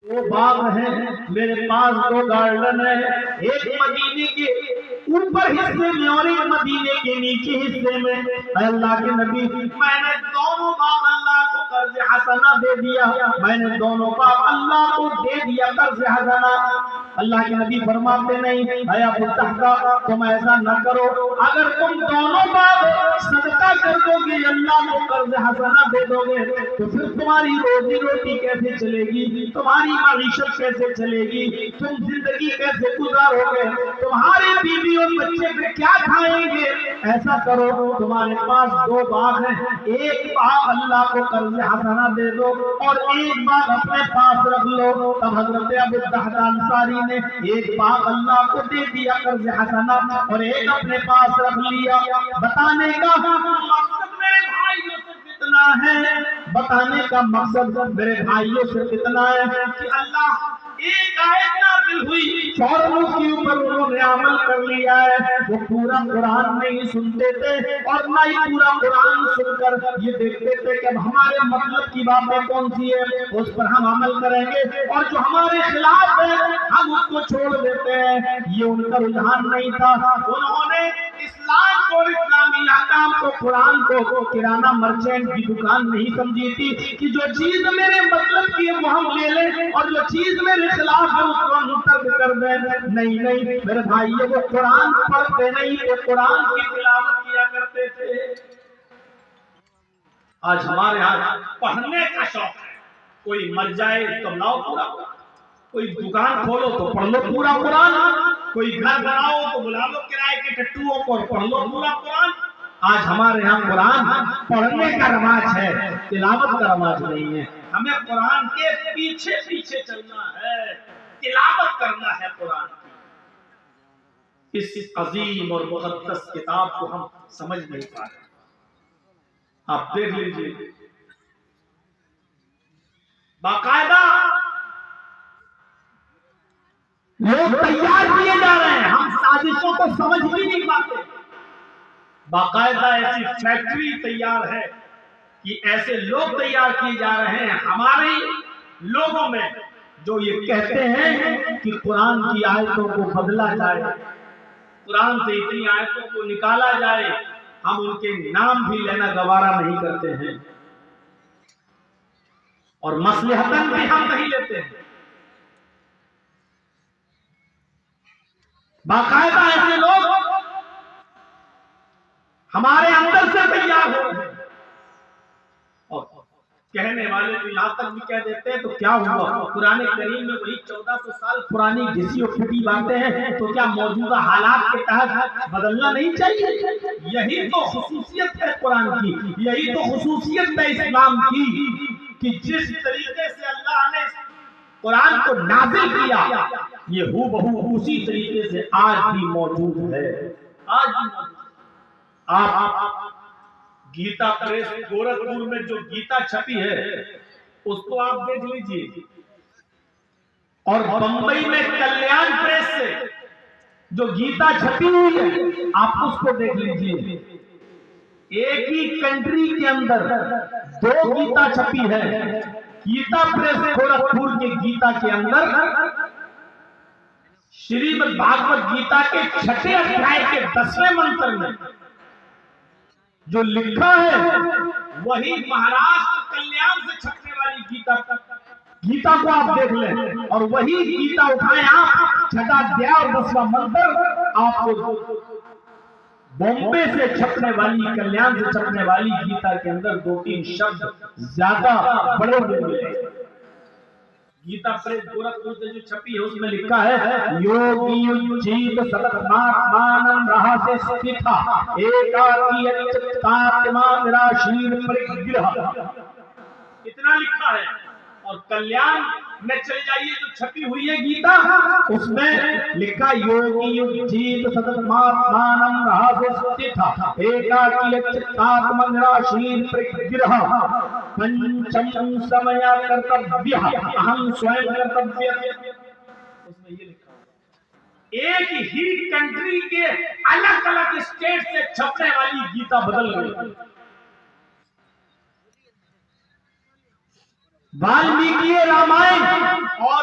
دو باغ ہیں میرے پاس، دو گارڈن ہے، ایک مدینے کے اوپر حصے میں اور ایک مدینے کے نیچے حصے میں۔ اے اللہ کے نبی، میں نے دونوں باغ اللہ کو قرض حسنہ دے دیا، میں نے دونوں باغ اللہ کو دے دیا قرض حسنہ۔ اللہ کے نبی فرماتے نہیں، اے ابو الدرداء تم ایسا نہ کرو، اگر تم دونوں باغ صدقہ کر دو گے، اللہ کو قرض حسنہ دے دو گے، تو پھر تمہاری روزی روٹی کیسے چلے گی، تمہاری معیشت کیسے چلے گی، تم زندگی کیسے گزارو گے، تمہارے بیوی اور بچے پھر کیا کھائیں گے؟ ایسا کرو، تمہارے پاس دو باغ ہیں، ایک باغ اللہ کو قرض حسنہ دے دو اور ایک باغ اپنے پاس رکھ لو۔ تب حضرت ابو الدرداء انصاری نے ایک باغ اللہ کو دے دیا قرض حسنہ اور ایک اپنے پاس رکھ لیا۔ بتانے کا مقصد میرے بھائیوں صرف اتنا ہے، بتانے کا مقصد میرے بھائیوں صرف اتنا ہے کہ اللہ ایک آیت نازل ہوئی، فوراً اس کے اوپر انہوں نے عمل کر لیا ہے۔ وہ پورا قرآن نہیں سنتے تھے اور نہ ہی پورا قرآن سن کر یہ دیکھتے تھے کہ اب ہمارے مطلب کی باتیں کون سی ہے، اس پر ہم عمل کریں گے، اور جو ہمارے خلاف ہے ہم اس کو چھوڑ دیتے ہیں۔ یہ ان کا رجحان نہیں تھا۔ انہوں نے اسلام کو، اسلامی احکام کو، قرآن کو کرانہ مرچینٹ کی دکان نہیں سمجھی تھی کہ جو چیز میرے مطلب کی ہے وہ ہم لے لیں اور جو چیز میرے خلاف ہے اس کو ہم ترک کر دیں۔ نہیں نہیں میرے بھائی، وہ قرآن پڑھتے نہیں تھے، قرآن کی تلاوت کیا کرتے تھے۔ آج ہمارے ہاں پڑھنے کا شوق ہے، کوئی مر جائے تو لاؤ پورا قرآن، کوئی دکان کھولو تو پڑھ لو پورا قرآن، کوئی گھر بناؤ تو بلا لو کرائے کے ٹٹوؤں کو اور پڑھ لو پورا قرآن۔ آج ہمارے ہاں قرآن پڑھنے کا رواج ہے، تلاوت کا رواج نہیں ہے۔ ہمیں قرآن کے پیچھے پیچھے چلنا ہے، تلاوت کرنا ہے قرآن کی۔ اس عظیم اور مقدس کتاب کو ہم سمجھ نہیں پا رہے۔ آپ دیکھ لیجئے، باقاعدہ لوگ تیار کیے جا رہے ہیں، ہم سازشوں کو سمجھ بھی نہیں پاتے۔ باقاعدہ ایسی فیکٹری تیار ہے کہ ایسے لوگ تیار کیے جا رہے ہیں ہمارے لوگوں میں، جو یہ کہتے ہیں کہ قرآن کی آیتوں کو بدلا جائے، قرآن سے اتنی آیتوں کو نکالا جائے، ہم ان کے نام بھی لینا گوارا نہیں کرتے ہیں اور مصلحتاً بھی ہم نہیں لیتے ہیں۔ باقاعدہ ایسے لوگ ہمارے اندر سے تیار ہو رہے ہیں، اور کہنے والے تو یہاں تک بھی کہہ دیتے ہیں تو کیا ہوا، قرآن کریم میں وہی 1400 سال پرانی گھسی اور پھٹی باتیں ہیں، تو کیا موجودہ حالات کے تحت بدلنا نہیں چاہیے؟ یہی تو خصوصیت ہے قرآن کی، یہی تو خصوصیت ہے اسلام کی کہ جس طریقے سے اللہ نے قرآن کو نازل کیا، یہ ہو بہو اسی طریقے سے آج بھی موجود ہے۔ آج بھی موجود ہے۔ آپ گیتا پریس گورکھپور میں جو گیتا چھپی ہے اس کو آپ دیکھ لیجئے، اور بمبئی میں کلیان پریس سے جو گیتا چھپی ہوئی ہے آپ اس کو دیکھ لیجئے۔ ایک ہی کنٹری کے اندر دو گیتا چھپی ہے۔ گیتا پریس گورکھپور کے گیتا کے اندر شریمد بھاگوت گیتا کے 6 ادھیائے کے 10ویں منتر میں جو لکھا ہے وہی مہاراشٹر کلیان سے چھپنے والی گیتا کو آپ دیکھ لیں، اور وہی گیتا اٹھائیں آپ 6واں ادھیائے اور 10واں منتر، آپ کو بمبے سے چھپنے والی، کلیان سے چھپنے والی گیتا کے اندر 2-3 شبد زیادہ بڑے ہوئے ہیں۔ گیتا پریس گورکھپور سے جو چھپی ہے اس میں لکھا ہے یوگی جیت ستت ماتمانم رہاسے ستھا ایکاکی اچتاتما نراشیر پرگرہ، اتنا لکھا ہے۔ اور کلیان میں چلے جائیے جو چھپی ہوئی ہے گیتا، اس میں لکھا یوگی جیت ستت ماتمانم رہاسے ستھا ایکاکی اچتاتما نراشیر پرگرہ پنچم سمیا کرتبیہ اہم سوئم کرتبیہ۔ اس میں یہ لکھا ہے ایک ہی کنٹری کے الگ الگ اسٹیٹ سے چھپنے والی گیتا بدل گئی۔ والمیکی رامائن اور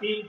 3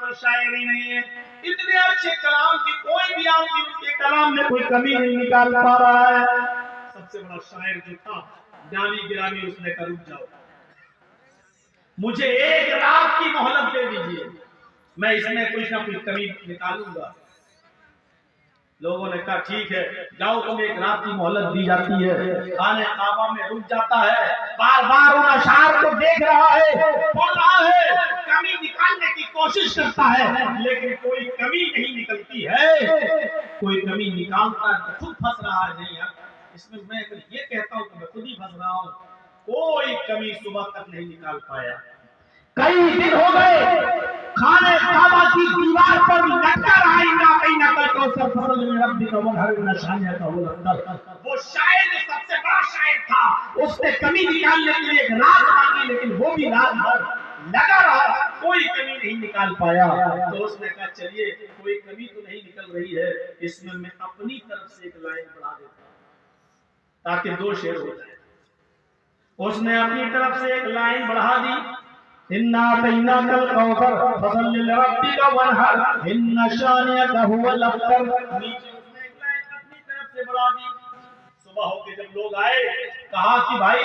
کوئی شاعر ہی نہیں ہے. اتنے اچھے کلام کی کوئی بھی آدمی ان کے کلام میں کوئی کمی نہیں نکال پا رہا ہے. سب سے بڑا شاعر جو تھا نامی گرامی اس نے کہا رک جاؤ, مجھے ایک رات کی مہلت دے دیجیے, میں اس میں کچھ نہ کچھ کمی نکالوں گا. لوگوں نے کہا ٹھیک ہے جاؤ, تمہیں ایک رات کی مہلت دی جاتی ہے. خانہ کعبہ میں رک جاتا ہے, بار بار ان اشعار کو دیکھ رہا ہے, پڑھ رہا ہے, کمی نکالنے کی کوشش کرتا ہے, لیکن کوئی کمی نہیں نکلتی ہے. کوئی کمی نکالتا ہے تو خود پھنس رہا ہے. نہیں یار, اس میں میں یہ کہتا ہوں کہ میں خود ہی پھنس رہا ہوں. کوئی کمی صبح تک نہیں نکال پایا. کئی دن ہو گئے خانہ کعبہ کی دیوار پر لٹکا رہا وہ شاعر جو سب سے بڑا شاعر تھا, اس نے کمی نکالنے کے لیے ایک رات مانگی, لیکن وہ بھی رات بھر لگا رہا, کوئی کمی نہیں نکال پایا. تو اس نے کہا چلیے کوئی کمی تو نہیں نکل رہی ہے, اس میں اپنی طرف سے ایک لائن بڑھا دیتا ہوں تاکہ 2 شعر ہو جائے. اس نے اپنی طرف سے ایک لائن بڑھا دی, اِنَّا أَعْطَيْنَاكَ الْكَوْثَرَ فَصَلِّ لِرَبِّكَ وَانْحَرْ إِنَّ شَانِئَكَ هُوَ الْأَبْتَرُ. نیچے اس نے ایک لائن اپنی طرف سے بڑھا دی. صبح ہو کے جب لوگ آئے کہا کہ بھائی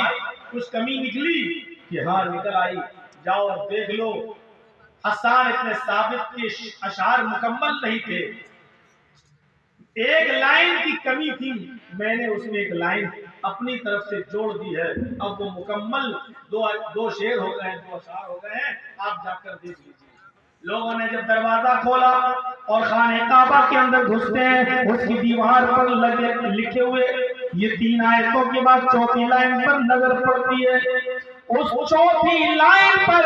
کچھ کمی نکلی, کہ ہاں نکل آئی, جاؤ اور دیکھ لو. حسان ابن ثابت کے اشعار مکمل نہیں تھے, ایک لائن کی کمی تھی, میں نے اس میں ایک لائن اپنی طرف سے جوڑ دی ہے. اب وہ مکمل 2 شعر ہو گئے ہیں, 2 اشعار ہو گئے ہیں, آپ جا کر دیکھ لیجیے. لوگوں نے جب دروازہ کھولا اور خانہ کعبہ کے اندر گھستے ہیں, اس کی دیوار پر لکھے ہوئے یہ 3 آیتوں کے بعد 4تھی لائن پر نظر پڑتی ہے. اس 4تھی لائن پر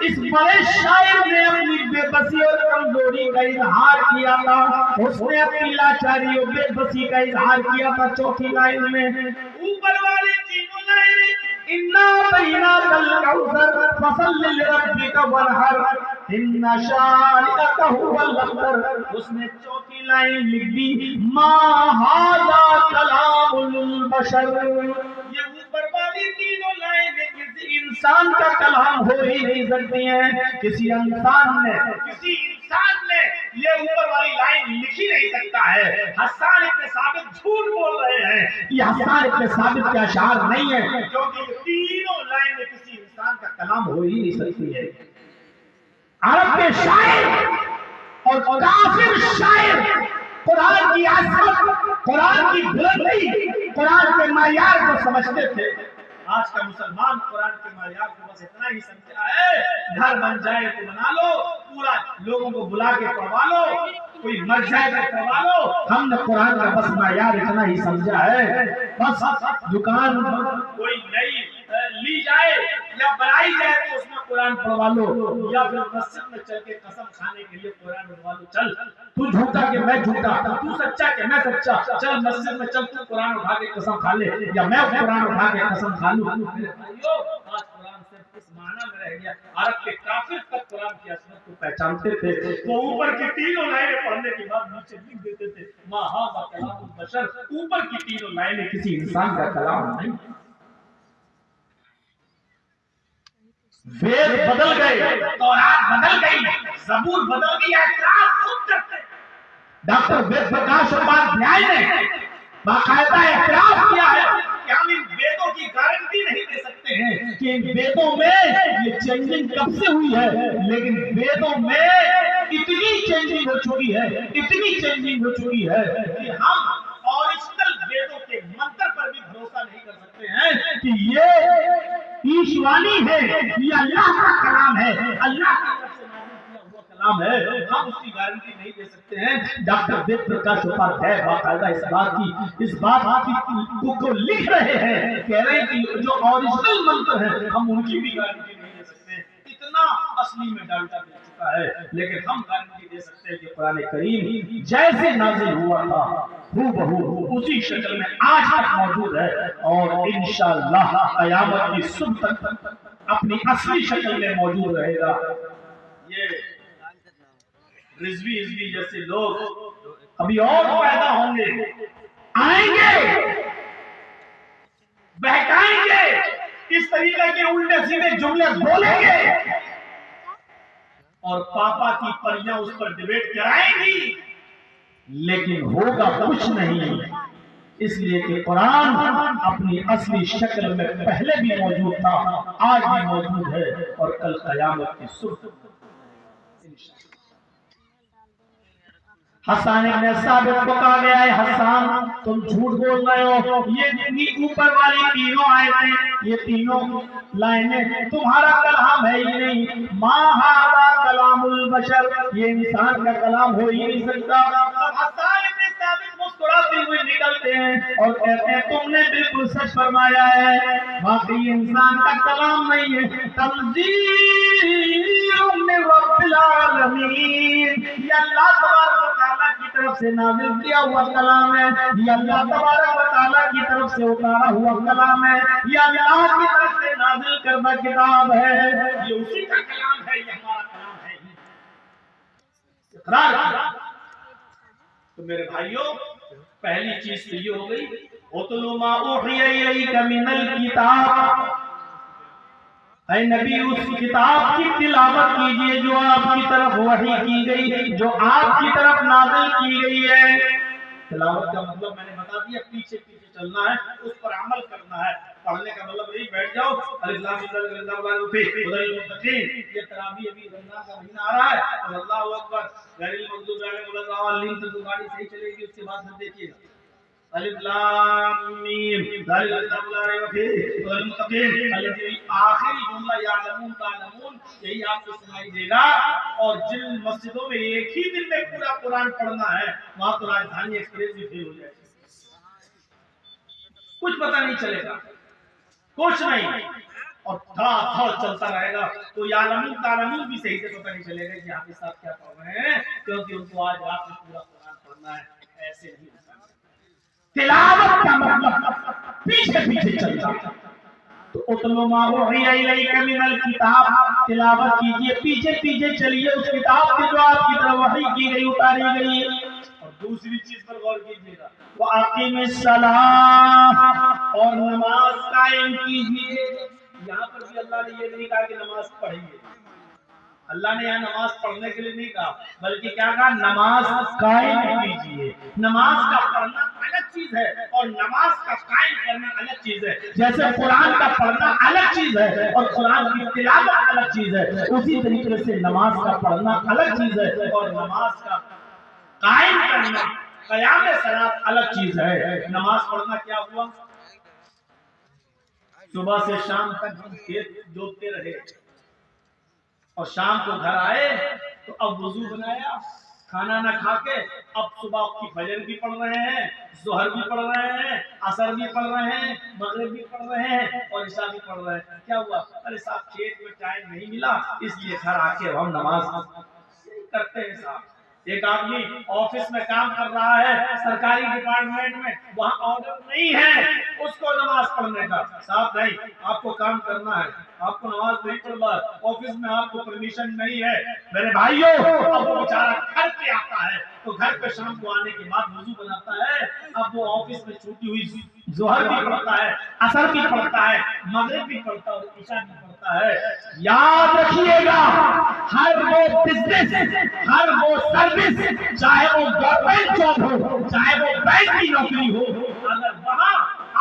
اس بڑے شاعر نے اپنی بے بسی اور کمزوری کا اظہار کیا تھا. اس نے اپنی لاچاری اور بے بسی کا اظہار کیا تھا 4تھی لائن میں. اوپر والی 3 لائنیں اِنَّا أَعْطَيْنَاكَ الْكَوْثَرَ فَصَلِّ لِرَبِّكَ وَانْحَرْ إِنَّ شَانِئَكَ هُوَ الْأَبْتَرُ. اس نے 4تھی لائن لکھ دی, مَا هَذَا كَلَامُ الْبَشَرِ. یہ اوپر والی 3 لائنیں کسی انسان کا کلام ہو ہی نہیں سکتی ہیں. کسی انسان نے یہ اوپر والی لائن لکھ ہی نہیں سکتا ہے. حسان ابن ثابت جھوٹ بول رہے ہیں, یہ حسان ابن ثابت کے اشعار نہیں ہے, کیونکہ یہ 3 لائنیں کسی انسان کا کلام ہو ہی نہیں سکتی ہے. عرب کے شاعر اور کافر شاعر قرآن کی عظمت, قرآن کی بلندی, قرآن کے معیار کو سمجھتے تھے. آج کا مسلمان قرآن کے معیار کو بس اتنا ہی سمجھا ہے, گھر بن جائے تو بنا لو, پورا لوگوں کو بلا کے پڑھوا لو, کوئی مر جائے تو پڑھوا لو. ہم نے قرآن کا بس معیار اتنا ہی سمجھا ہے, بس دکان کوئی نئی لی جائے یا بنائی جائے تو اس میں قرآن پڑھوا لو, یا پھر مسجد میں چل کے قسم کھانے کے لیے قرآن پڑھوا لو. چل تو جھوٹا کہ میں جھوٹا, تو سچا کہ میں سچا, چل مسجد میں چل تو قرآن اٹھا کے قسم کھا لے, یا میں قرآن اٹھا کے قسم کھا لوں. آج قرآن صرف اس معنی میں رہ گیا. عرب کے کافر تک قرآن کی عظمت کو پہچانتے تھے, وہ اوپر کی 3 لائنیں پڑھنے کے بعد نیچے لکھ دیتے تھے, ما ھذا کلام البشر. اوپر کی 3 لائنیں کسی انسان کا کلام نہیں. وید بدل گئے, تورات بدل گئی, زبور بدل گئی, اعتراف خود کرتے. ڈاکٹر وید پرکاش اپادھیائے نے باقاعدہ اعتراف کیا ہے کہ ہم ان ویدوں کی گارنٹی نہیں دے سکتے ہیں کہ ان ویدوں میں یہ چینجنگ کب سے ہوئی ہے, لیکن ویدوں میں اتنی چینجنگ ہو چکی ہے, اتنی چینجنگ ہو چکی ہے کہ ہم اوریجنل ویدوں کے منتر پر بھی بھروسہ نہیں کر سکتے ہیں کہ یہ ایشوانی ہے, یہ اللہ کا کلام ہے, اللہ کی طرف سے نازل کیا ہوا کلام ہے. ہم اس کی گارنٹی نہیں دے سکتے ہیں. ڈاکٹر وید پرکاش اپادھیائے باقاعدہ اس بات کو لکھ رہے ہیں, کہہ رہے ہیں کہ جو اوریجنل منتر ہیں ہم ان کی بھی گارنٹی نہیں دے سکتے. اتنا اصلی میں ڈالٹا دے چکا ہے, لیکن ہم گارنٹی دے سکتے ہیں کہ قرآن کریم جیسے نازل ہوا تھا ہو بہو اسی شکل میں آج تک موجود ہے, اور انشاءاللہ قیامت کی صبح تک اپنی اصلی شکل میں موجود رہے گا. یہ رضوی جیسے لوگ ابھی اور پیدا ہوں گے, آئیں گے, بہکائیں گے, اس طریقے کے الٹے سیدھے جملے بولیں گے, اور پاپا کی پریاں اس پر ڈیبیٹ کرائیں گی، لیکن ہوگا کچھ نہیں، اس لیے کہ قرآن اپنی اصلی شکل میں پہلے بھی موجود تھا، آج بھی موجود ہے، اور کل قیامت کی صبح حسان ابن ثابت کو کہا گیا ہے، حسان تم جھوٹ بول رہے ہو، یہ جتنی اوپر والی تینوں آیتیں، یہ تینوں لائنیں تمہارا کلام ہے ہی نہیں، ما ھذا کلام البشر، یہ انسان کا کلام ہو ہی نہیں سکتا۔ اب حسان ابن ثابت مسکراتے ہوئے نکلتے ہیں اور کہتے ہیں تم نے بالکل سچ فرمایا ہے، واقعی انسان کا کلام نہیں ہے، تنزیل من رب العالمین، یہ اللہ تبارک و تعالیٰ کی طرف سے نازل کیا ہوا کلام ہے، یہ اللہ تبارک و تعالیٰ کی طرف سے اتارا ہوا کلام ہے، یہ اللہ کی طرف سے نازل کردہ کتاب ہے، یہ اسی کا کلام ہے، یہ ہمارا کلام ہے۔ اقرار۔ تو میرے بھائیوں، پہلی چیز تو یہ ہو گئی اتل ما اوحی الیک من الکتاب، اے نبی اس کتاب کی تلاوت کیجئے جو آپ کی طرف وحی کی گئی، جو آپ کی طرف نازل کی گئی ہے۔ تلاوت کا مطلب میں نے بتا دیا، پیچھے پیچھے چلنا ہے، اس پر عمل کرنا ہے۔ پڑھنے کا مطلب نہیں بیٹھ جاؤ الف لام میم یہ تراویح ابھی رمضان کا مہینہ آ رہا ہے اور اللہ اکبر غیر المغضوب علیہم ولا الضالین تو گاڑی صحیح چلے گی، اس کے بعد پھر دیکھیے گا الف لام میم ذالک الکتاب لا ریب فیہ ھدی للمتقین الذی آخری جملہ یعلمون تعلمون، یہی آپ کو سنائی دے گا۔ اور جن مسجدوں میں ایک ہی دن میں پورا قرآن پڑھنا ہے، وہاں تو راجدھانی ایکسپریس بھی فیل ہو جائے گی، کچھ پتہ نہیں چلے گا، کچھ نہیں، اور تھا چلتا رہے گا، تو یعلمون تعلمون بھی صحیح سے پتہ نہیں چلے گا کہ آپ کے ساتھ کیا پڑھ رہے ہیں، کیونکہ ان کو آج رات میں پورا قرآن پڑھنا ہے۔ ایسے نہیں ہوتا، تلاوت کا مطلب پیچھے پیچھے چلتا، تو اتلو ما اوحی الیک من الکتاب، تلاوت کیجئے، پیچھے پیچھے چلیے اس کتاب کی جو آپ کی طرف وحی کی گئی، اتاری گئی۔ اور دوسری چیز پر غور کیجئے گا وَأَقِمِ الصَّلَاةَ، اور نماز قائم کیجئے۔ یہاں پر بھی اللہ نے یہ نہیں کہا کہ نماز پڑھیے، اللہ نے یہاں نماز پڑھنے کے لیے نہیں کہا، بلکہ کیا کہا؟ نماز قائم کیجئے۔ نماز کا پڑھنا الگ چیز ہے اور نماز کا قائم کرنا الگ چیز ہے۔ جیسے قرآن کا پڑھنا الگ چیز ہے اور قرآن کی تلاوت الگ چیز ہے، اسی طریقے سے نماز کا پڑھنا الگ چیز ہے اور نماز کا قائم کرنا، قیام صلاۃ الگ چیز ہے۔ نماز پڑھنا کیا ہوا؟ صبح سے شام تک ہم کھیت جوتتے رہے اور شام کو گھر آئے تو اب وضو بنایا، کھانا نہ کھا کے اب صبح کی فجر بھی پڑھ رہے ہیں، ظہر بھی پڑھ رہے ہیں، عصر بھی پڑھ رہے ہیں، مغرب بھی پڑھ رہے ہیں اور عشاء بھی پڑھ رہے ہیں۔ کیا ہوا؟ ارے صاحب کھیت میں ٹائم نہیں ملا، اس لیے گھر آ کے ہم نماز کرتے ہیں۔ صاحب ایک آدمی آفس میں کام کر رہا ہے، سرکاری ڈپارٹمنٹ میں، وہاں آرڈر نہیں ہے اس کو نماز پڑھنے کا، صاحب نہیں، آپ کو کام کرنا ہے، آپ کو نماز نہیں پڑھنا، آفس میں آپ کو پرمیشن نہیں ہے۔ میرے بھائیوں، اب وہ بیچارہ گھر پہ آتا ہے تو گھر پہ شام کو آنے کے بعد وضو بناتا ہے، اب وہ آفس میں چھوٹی ہوئی ظہر بھی پڑھتا ہے، عصر بھی پڑھتا ہے، مغرب بھی پڑھتا ہے اور عشاء بھی پڑھتا ہے۔ یاد رکھیے گا، ہر وہ بزنس، ہر وہ سروس، چاہے وہ گورنمنٹ جاب ہو، چاہے وہ بینک کی نوکری ہو، اگر وہاں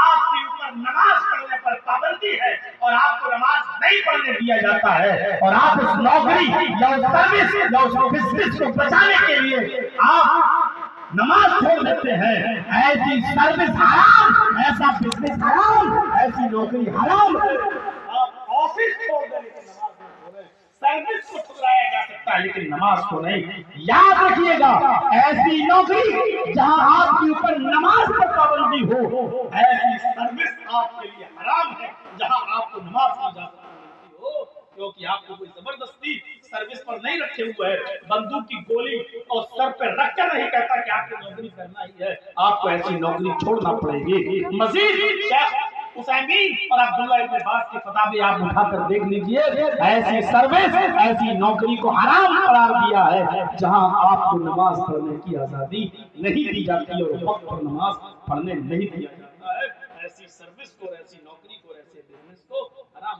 آپ کے اوپر نماز پڑھنے پر پابندی ہے اور آپ کو نماز نہیں پڑھنے دیا جاتا ہے اور آپ اس نوکری یا اس سروس یا اس بزنس کو بچانے کے لیے آپ نماز چھوڑ دیتے ہیں، ایسی سروس حرام، ایسا بزنس حرام، ایسی نوکری حرام۔ آپ آفس چھوڑ دیں لیکن نماز نہیں چھوڑیں، سروس کو ٹھکرایا جا سکتا ہے لیکن نماز کو نہیں۔ یاد رکھیے گا، ایسی نوکری جہاں آپ کے اوپر نماز پر پابندی ہو، ایسی سروس آپ کے لیے حرام ہے جہاں آپ کو نماز کی اجازت ملتی ہو، کیونکہ آپ کو کوئی زبردستی سروس پر نہیں رکھے ہوئے ہے، بندوق کی گولی اور سر پہ رکھ کر نہیں کہتا کہ آپ کو نوکری کرنا ہی ہے، آپ کو ایسی نوکری چھوڑنا پڑے گی۔ مزید شیخ عثیمین اور عبداللہ ابن باز کے فتاوی آپ اٹھا کر دیکھ لیجئے، ایسی سروس، ایسی نوکری کو حرام قرار دیا ہے جہاں آپ کو نماز پڑھنے کی آزادی نہیں دی جاتی اور وقت پر نماز پڑھنے نہیں دیا جاتا ہے۔ ایسی سروس کو، ایسی نوکری کو، ایسے بزنس کو حرام۔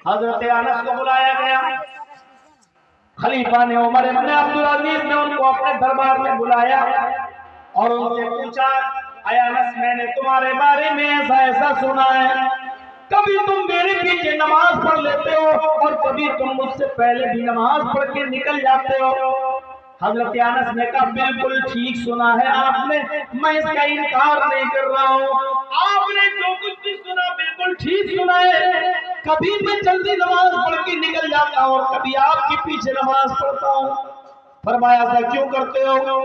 حضرت انس کو بلایا گیا، خلیفہ نے عمر ابن عبدالعزیز نے ان کو اپنے دربار میں بلایا اور ان سے پوچھا، اے انس میں نے تمہارے بارے میں ایسا ایسا سنا ہے، کبھی تم میرے پیچھے نماز پڑھ لیتے ہو اور کبھی تم مجھ سے پہلے بھی نماز پڑھ کے نکل جاتے ہو۔ حضرت انس نے کہا بالکل ٹھیک سنا ہے آپ نے، میں اس کا انکار نہیں کر رہا ہوں، آپ نے جو کچھ بھی سنا بالکل ٹھیک سنا ہے، کبھی میں جلدی نماز پڑھ کے نکل جاتا ہوں اور کبھی آپ کے پیچھے نماز پڑھتا ہوں۔ فرمایا ایسا کیوں کرتے ہو؟